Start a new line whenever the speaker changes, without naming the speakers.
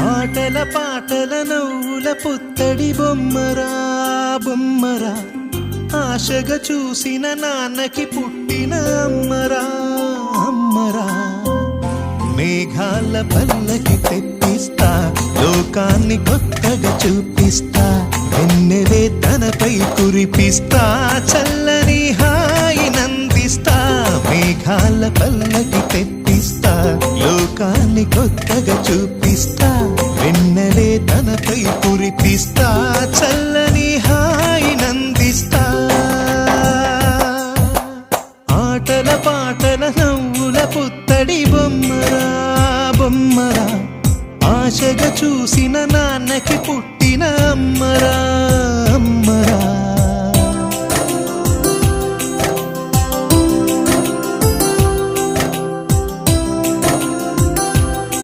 ఆటల పాటల నవ్వుల పుత్తడి బొమ్మరా బొమ్మరా, ఆశగా చూసిన నాన్నకి పుట్టిన అమ్మరా అమ్మరా. మేఘాల పల్లకి తెప్పిస్తా, లోకాన్ని కొత్తగా చూపిస్తా, వెన్నెలే తనపై కురిపిస్తా, చల్లని హాయి నందిస్తా. మేఘాల పల్లకి తెప్పిస్తా, లోకాన్ని కొత్తగా చూపిస్తా, వెన్నెలే తనపై కురిపిస్తా, చల్లని హాయి నందిస్తా. ఆటల పాటల నవ్వుల పుత్తడి బొమ్మరా బొమ్మరా, ఆశగా చూసిన నాన్నకి పుట్టిన అమ్మరా అమ్మరా.